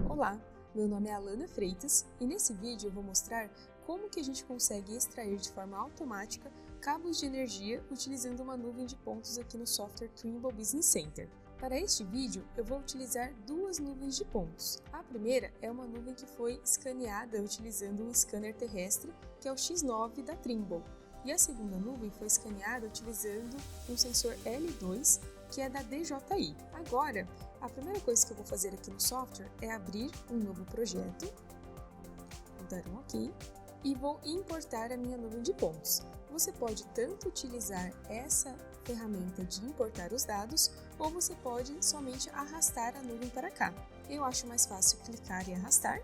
Olá, meu nome é Alana Freitas e nesse vídeo eu vou mostrar como que a gente consegue extrair de forma automática cabos de energia utilizando uma nuvem de pontos aqui no software Trimble Business Center. Para este vídeo eu vou utilizar duas nuvens de pontos. A primeira é uma nuvem que foi escaneada utilizando um scanner terrestre, que é o X9 da Trimble. E a segunda nuvem foi escaneada utilizando um sensor L2, que é da DJI. Agora, a primeira coisa que eu vou fazer aqui no software é abrir um novo projeto, vou dar um OK, e vou importar a minha nuvem de pontos. Você pode tanto utilizar essa ferramenta de importar os dados, ou você pode somente arrastar a nuvem para cá. Eu acho mais fácil clicar e arrastar.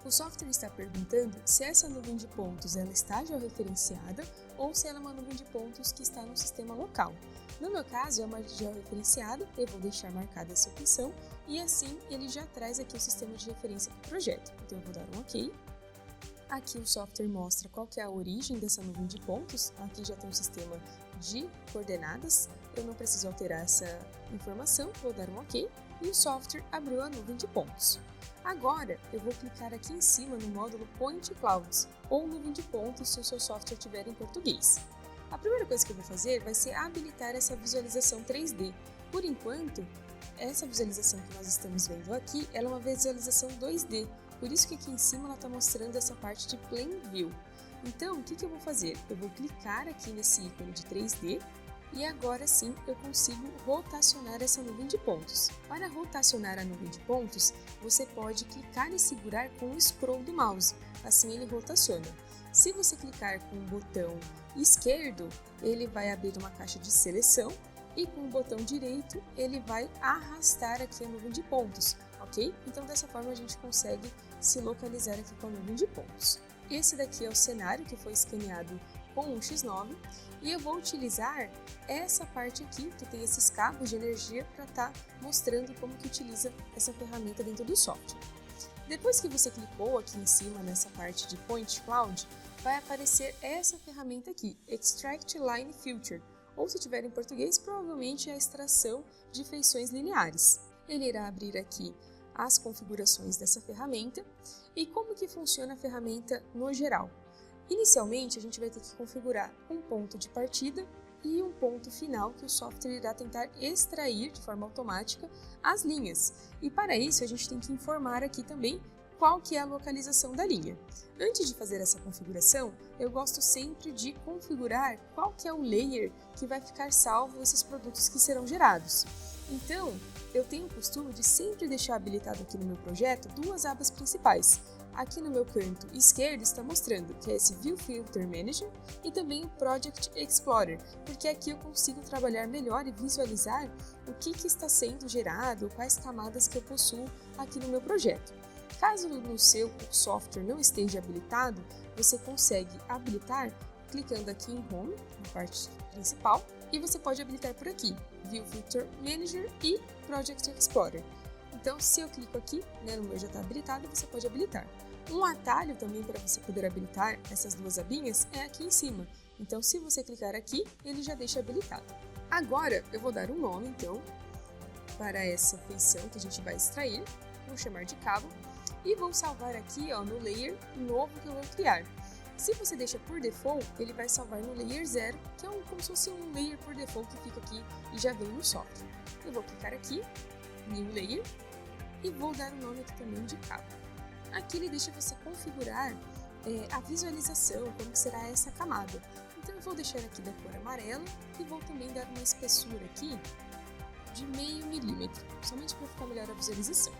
O software está perguntando se essa nuvem de pontos ela está georreferenciada ou se ela é uma nuvem de pontos que está no sistema local. No meu caso, é uma georreferenciada, eu vou deixar marcada essa opção e assim ele já traz aqui o sistema de referência para o projeto. Então eu vou dar um OK. Aqui o software mostra qual que é a origem dessa nuvem de pontos. Aqui já tem um sistema de coordenadas, eu não preciso alterar essa informação, vou dar um OK e o software abriu a nuvem de pontos. Agora eu vou clicar aqui em cima no módulo Point Clouds, ou nuvem de pontos se o seu software tiver em português. A primeira coisa que eu vou fazer vai ser habilitar essa visualização 3D. Por enquanto, essa visualização que nós estamos vendo aqui, ela é uma visualização 2D, por isso que aqui em cima ela está mostrando essa parte de Plain View. Então, o que eu vou fazer? Eu vou clicar aqui nesse ícone de 3D, e agora sim eu consigo rotacionar essa nuvem de pontos. Para rotacionar a nuvem de pontos, você pode clicar e segurar com o scroll do mouse, assim ele rotaciona. Se você clicar com o botão esquerdo, ele vai abrir uma caixa de seleção e com o botão direito ele vai arrastar aqui a nuvem de pontos, ok? Então dessa forma a gente consegue se localizar aqui com a nuvem de pontos. Esse daqui é o cenário que foi escaneado com um X9 e eu vou utilizar essa parte aqui que tem esses cabos de energia para estar mostrando como que utiliza essa ferramenta dentro do software. Depois que você clicou aqui em cima nessa parte de Point Cloud, vai aparecer essa ferramenta aqui, Extract Line Filter, ou se tiver em português, provavelmente é a extração de feições lineares. Ele irá abrir aqui as configurações dessa ferramenta e como que funciona a ferramenta no geral. Inicialmente, a gente vai ter que configurar um ponto de partida e um ponto final que o software irá tentar extrair de forma automática as linhas. E para isso, a gente tem que informar aqui também qual que é a localização da linha. Antes de fazer essa configuração, eu gosto sempre de configurar qual que é o layer que vai ficar salvo esses produtos que serão gerados. Então, eu tenho o costume de sempre deixar habilitado aqui no meu projeto duas abas principais. Aqui no meu canto esquerdo está mostrando que é esse View Filter Manager e também o Project Explorer, porque aqui eu consigo trabalhar melhor e visualizar o que está sendo gerado, quais camadas que eu possuo aqui no meu projeto. Caso no seu software não esteja habilitado, você consegue habilitar clicando aqui em Home, na parte principal, e você pode habilitar por aqui, View Filter Manager e Project Explorer. Então, se eu clico aqui, no meu já está habilitado, você pode habilitar. Um atalho também para você poder habilitar essas duas abinhas é aqui em cima. Então, se você clicar aqui, ele já deixa habilitado. Agora, eu vou dar um nome, então, para essa feição que a gente vai extrair. Vou chamar de cabo e vou salvar aqui no layer novo que eu vou criar. Se você deixa por default, ele vai salvar no layer 0, que é como se fosse um layer por default que fica aqui e já vem no software. Eu vou clicar aqui, New Layer, e vou dar o nome aqui também de cabo. Aqui ele deixa você configurar a visualização, como será essa camada. Então eu vou deixar aqui da cor amarela e vou também dar uma espessura aqui de 0,5 milímetro, somente para ficar melhor a visualização.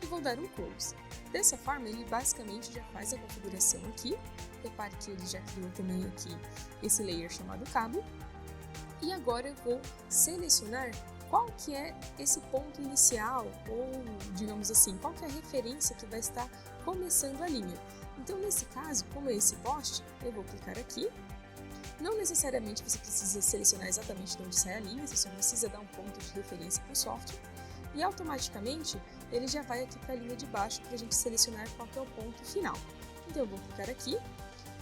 E vou dar um close. Dessa forma ele basicamente já faz a configuração aqui. Repare que ele já criou também aqui esse layer chamado cabo. E agora eu vou selecionar qual que é esse ponto inicial, ou digamos assim, qual que é a referência que vai estar começando a linha. Então nesse caso, como é esse poste, eu vou clicar aqui. Não necessariamente você precisa selecionar exatamente de onde sai a linha, você só precisa dar um ponto de referência para o software. E automaticamente ele já vai aqui para a linha de baixo para a gente selecionar qual que é o ponto final. Então eu vou clicar aqui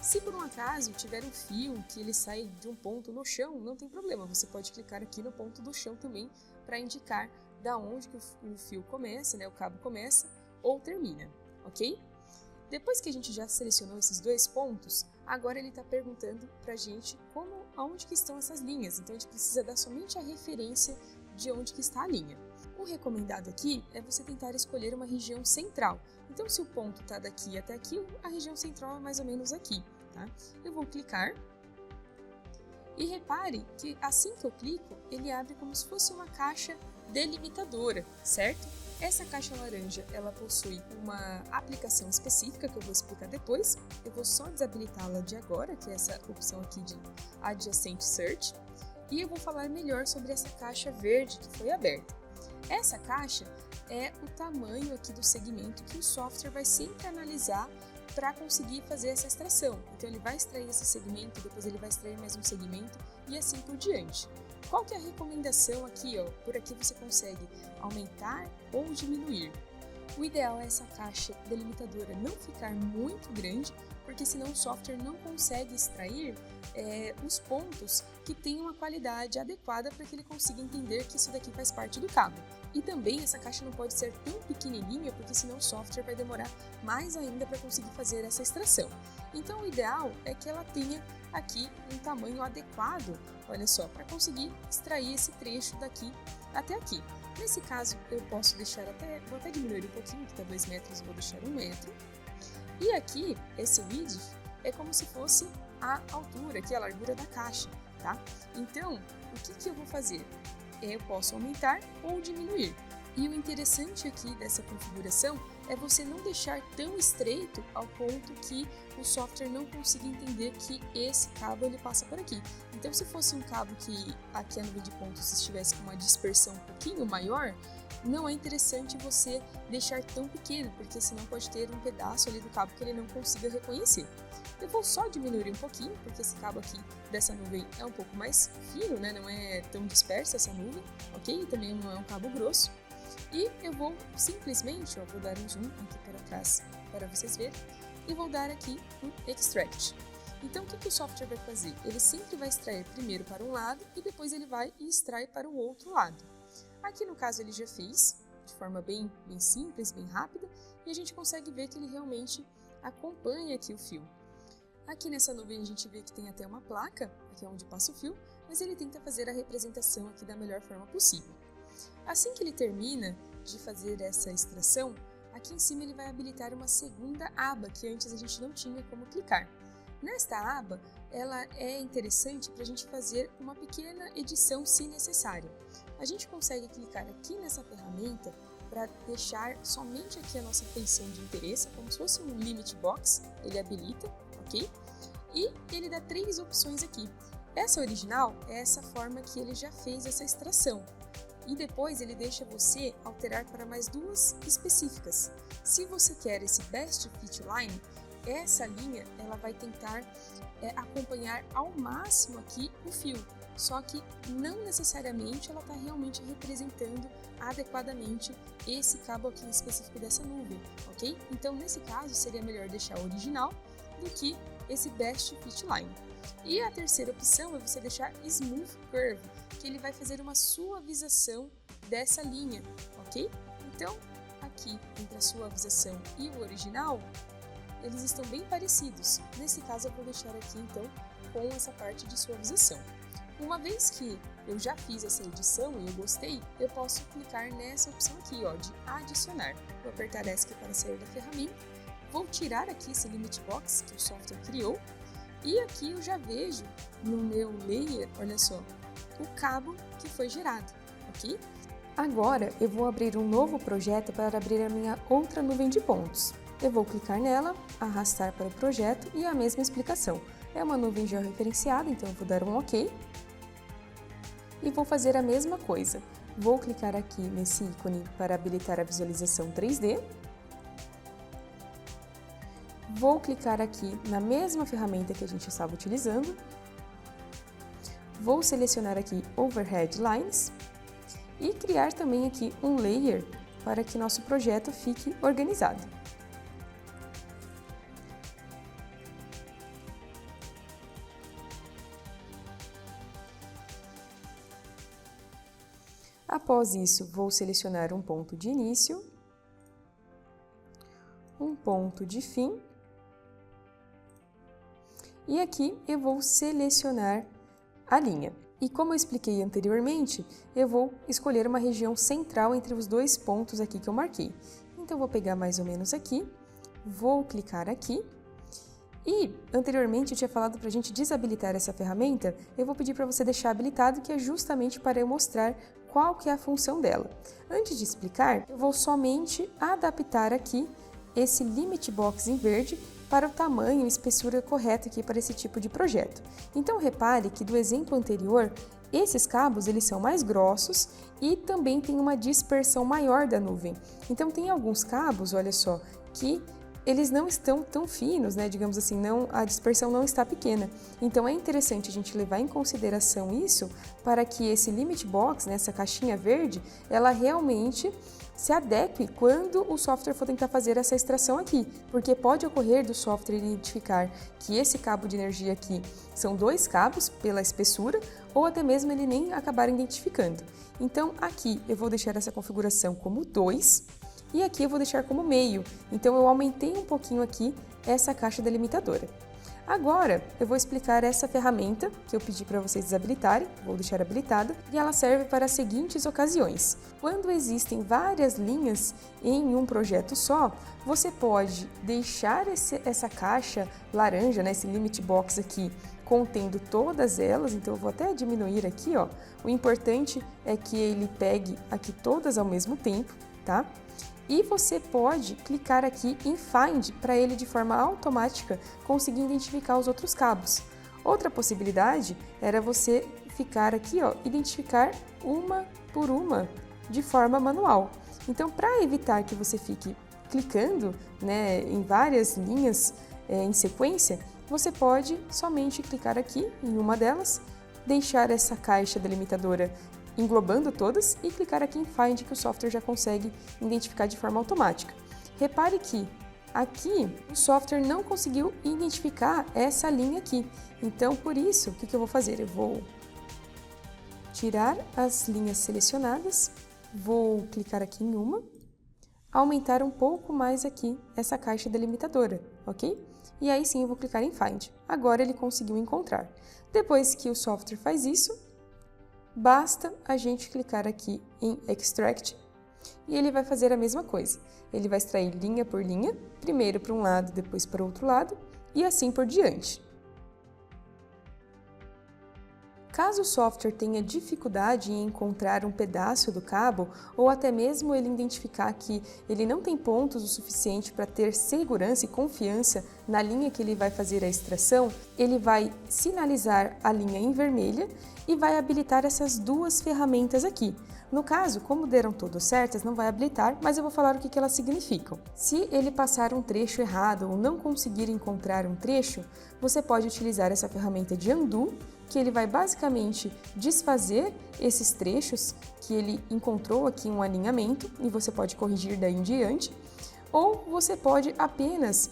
Se por um acaso tiver um fio que ele sai de um ponto no chão, não tem problema, você pode clicar aqui no ponto do chão também para indicar da onde que o fio começa, né, o cabo começa ou termina, ok? Depois que a gente já selecionou esses dois pontos, agora ele está perguntando para a gente aonde que estão essas linhas, então a gente precisa dar somente a referência de onde que está a linha. O recomendado aqui é você tentar escolher uma região central. Então, se o ponto está daqui até aqui, a região central é mais ou menos aqui, tá? Eu vou clicar e repare que assim que eu clico, ele abre como se fosse uma caixa delimitadora, certo? Essa caixa laranja, ela possui uma aplicação específica que eu vou explicar depois. Eu vou só desabilitá-la de agora, que é essa opção aqui de Adjacent Search. E eu vou falar melhor sobre essa caixa verde que foi aberta. Essa caixa é o tamanho aqui do segmento que o software vai sempre analisar para conseguir fazer essa extração. Então ele vai extrair esse segmento, depois ele vai extrair mais um segmento e assim por diante. Qual que é a recomendação aqui? Por aqui você consegue aumentar ou diminuir. O ideal é essa caixa delimitadora não ficar muito grande, porque senão o software não consegue extrair os pontos que têm uma qualidade adequada para que ele consiga entender que isso daqui faz parte do cabo. E também essa caixa não pode ser tão pequenininha, porque senão o software vai demorar mais ainda para conseguir fazer essa extração. Então o ideal é que ela tenha aqui um tamanho adequado, olha só, para conseguir extrair esse trecho daqui até aqui. Nesse caso eu posso deixar vou até diminuir um pouquinho, que está 2 metros, vou deixar 1 metro. E aqui, esse width é como se fosse a altura, aqui a largura da caixa, tá? Então, o que eu vou fazer? Eu posso aumentar ou diminuir. E o interessante aqui dessa configuração é você não deixar tão estreito ao ponto que o software não consiga entender que esse cabo ele passa por aqui. Então, se fosse um cabo que aqui a nuvem de pontos estivesse com uma dispersão um pouquinho maior, não é interessante você deixar tão pequeno, porque senão pode ter um pedaço ali do cabo que ele não consiga reconhecer. Eu vou só diminuir um pouquinho, porque esse cabo aqui dessa nuvem é um pouco mais fino, né? Não é tão dispersa essa nuvem, ok? E também não é um cabo grosso. E eu vou simplesmente, vou dar um zoom aqui para trás para vocês verem, e vou dar aqui um Extract. Então, o que o software vai fazer? Ele sempre vai extrair primeiro para um lado e depois ele vai e extrai para o outro lado. Aqui no caso ele já fez de forma bem simples, bem rápida, e a gente consegue ver que ele realmente acompanha aqui o fio. Aqui nessa nuvem a gente vê que tem até uma placa, aqui é onde passa o fio, mas ele tenta fazer a representação aqui da melhor forma possível. Assim que ele termina de fazer essa extração, aqui em cima ele vai habilitar uma segunda aba que antes a gente não tinha como clicar. Nesta aba, ela é interessante para a gente fazer uma pequena edição se necessário. A gente consegue clicar aqui nessa ferramenta para deixar somente aqui a nossa feição de interesse, como se fosse um limit box, ele habilita, ok? E ele dá 3 opções aqui. Essa original é essa forma que ele já fez essa extração. E depois ele deixa você alterar para mais 2 específicas. Se você quer esse Best Fit Line, essa linha ela vai tentar acompanhar ao máximo aqui o fio, só que não necessariamente ela está realmente representando adequadamente esse cabo aqui específico dessa nuvem, ok? Então nesse caso seria melhor deixar o original do que esse Best Fit Line. E a terceira opção é você deixar Smooth Curve, que ele vai fazer uma suavização dessa linha, ok? Então aqui entre a suavização e o original, eles estão bem parecidos. Nesse caso eu vou deixar aqui então com essa parte de suavização. Uma vez que eu já fiz essa edição e eu gostei, eu posso clicar nessa opção aqui, de adicionar. Vou apertar ESC para sair da ferramenta, vou tirar aqui esse limit box que o software criou e aqui eu já vejo no meu layer, olha só, o cabo que foi gerado, ok? Agora eu vou abrir um novo projeto para abrir a minha outra nuvem de pontos. Eu vou clicar nela, arrastar para o projeto e a mesma explicação. É uma nuvem georreferenciada, então eu vou dar um OK. E vou fazer a mesma coisa. Vou clicar aqui nesse ícone para habilitar a visualização 3D. Vou clicar aqui na mesma ferramenta que a gente estava utilizando. Vou selecionar aqui Overhead Lines e criar também aqui um layer para que nosso projeto fique organizado. Após isso, vou selecionar um ponto de início, um ponto de fim, e aqui eu vou selecionar a linha. E como eu expliquei anteriormente, eu vou escolher uma região central entre os dois pontos aqui que eu marquei. Então, eu vou pegar mais ou menos aqui, vou clicar aqui. E, anteriormente, eu tinha falado para a gente desabilitar essa ferramenta, eu vou pedir para você deixar habilitado, que é justamente para eu mostrar qual que é a função dela. Antes de explicar, eu vou somente adaptar aqui esse Limit Box em verde para o tamanho e espessura correta aqui para esse tipo de projeto. Então, repare que do exemplo anterior, esses cabos eles são mais grossos e também tem uma dispersão maior da nuvem. Então, tem alguns cabos, olha só, que eles não estão tão finos, né? Digamos assim, a dispersão não está pequena. Então, é interessante a gente levar em consideração isso para que esse Limit Box, né, essa caixinha verde, ela realmente se adeque quando o software for tentar fazer essa extração aqui, porque pode ocorrer do software identificar que esse cabo de energia aqui são 2 cabos pela espessura, ou até mesmo ele nem acabar identificando. Então, aqui eu vou deixar essa configuração como 2, e aqui eu vou deixar como meio, então eu aumentei um pouquinho aqui essa caixa delimitadora. Agora, eu vou explicar essa ferramenta que eu pedi para vocês desabilitarem, vou deixar habilitada, e ela serve para as seguintes ocasiões. Quando existem várias linhas em um projeto só, você pode deixar essa caixa laranja, né, esse limit box aqui, contendo todas elas, então eu vou até diminuir aqui, ó. O importante é que ele pegue aqui todas ao mesmo tempo, tá? E você pode clicar aqui em Find para ele, de forma automática, conseguir identificar os outros cabos. Outra possibilidade era você ficar aqui, ó, identificar uma por uma de forma manual. Então, para evitar que você fique clicando, né, em várias linhas em sequência, você pode somente clicar aqui em uma delas, deixar essa caixa delimitadora englobando todas e clicar aqui em Find, que o software já consegue identificar de forma automática. Repare que aqui o software não conseguiu identificar essa linha aqui. Então, por isso, o que eu vou fazer? Eu vou tirar as linhas selecionadas, vou clicar aqui em uma, aumentar um pouco mais aqui essa caixa delimitadora, ok? E aí sim eu vou clicar em Find. Agora ele conseguiu encontrar. Depois que o software faz isso, basta a gente clicar aqui em Extract e ele vai fazer a mesma coisa. Ele vai extrair linha por linha, primeiro para um lado, depois para o outro lado, e assim por diante. Caso o software tenha dificuldade em encontrar um pedaço do cabo, ou até mesmo ele identificar que ele não tem pontos o suficiente para ter segurança e confiança na linha que ele vai fazer a extração, ele vai sinalizar a linha em vermelha e vai habilitar essas duas ferramentas aqui. No caso, como deram todas certas, não vai habilitar, mas eu vou falar o que elas significam. Se ele passar um trecho errado ou não conseguir encontrar um trecho, você pode utilizar essa ferramenta de Undo, que ele vai basicamente desfazer esses trechos que ele encontrou aqui um alinhamento e você pode corrigir daí em diante. Ou você pode apenas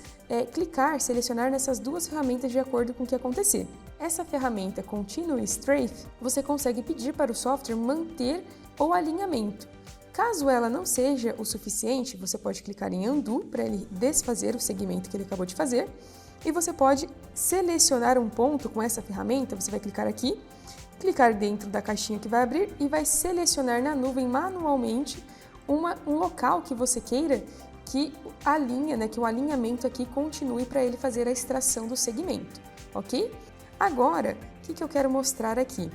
clicar, selecionar nessas duas ferramentas de acordo com o que acontecer. Essa ferramenta Continue Strafe, você consegue pedir para o software manter o alinhamento. Caso ela não seja o suficiente, você pode clicar em Undo para ele desfazer o segmento que ele acabou de fazer. E você pode selecionar um ponto com essa ferramenta, você vai clicar aqui, clicar dentro da caixinha que vai abrir e vai selecionar na nuvem manualmente um local que você queira que a linha, né, que o alinhamento aqui continue para ele fazer a extração do segmento, ok? Agora, o que eu quero mostrar aqui?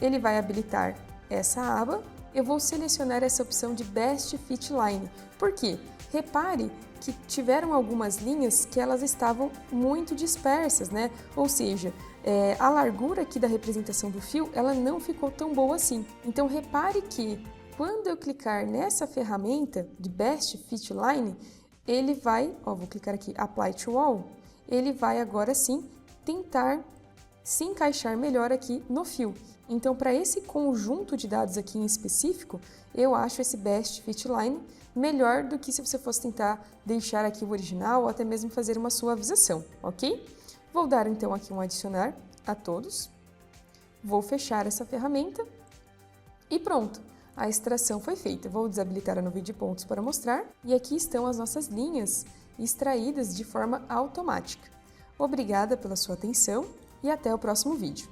Ele vai habilitar essa aba, eu vou selecionar essa opção de Best Fit Line. Por quê? Repare que tiveram algumas linhas que elas estavam muito dispersas, né? Ou seja, a largura aqui da representação do fio, ela não ficou tão boa assim. Então, repare que quando eu clicar nessa ferramenta de Best Fit Line, ele vai, vou clicar aqui, Apply to All, ele vai agora sim tentar se encaixar melhor aqui no fio. Então, para esse conjunto de dados aqui em específico, eu acho esse Best Fit Line melhor do que se você fosse tentar deixar aqui o original ou até mesmo fazer uma suavização, ok? Vou dar então aqui um adicionar a todos, vou fechar essa ferramenta e pronto. a extração foi feita. Vou desabilitar a nuvem de pontos para mostrar, e aqui estão as nossas linhas extraídas de forma automática. Obrigada pela sua atenção e até o próximo vídeo.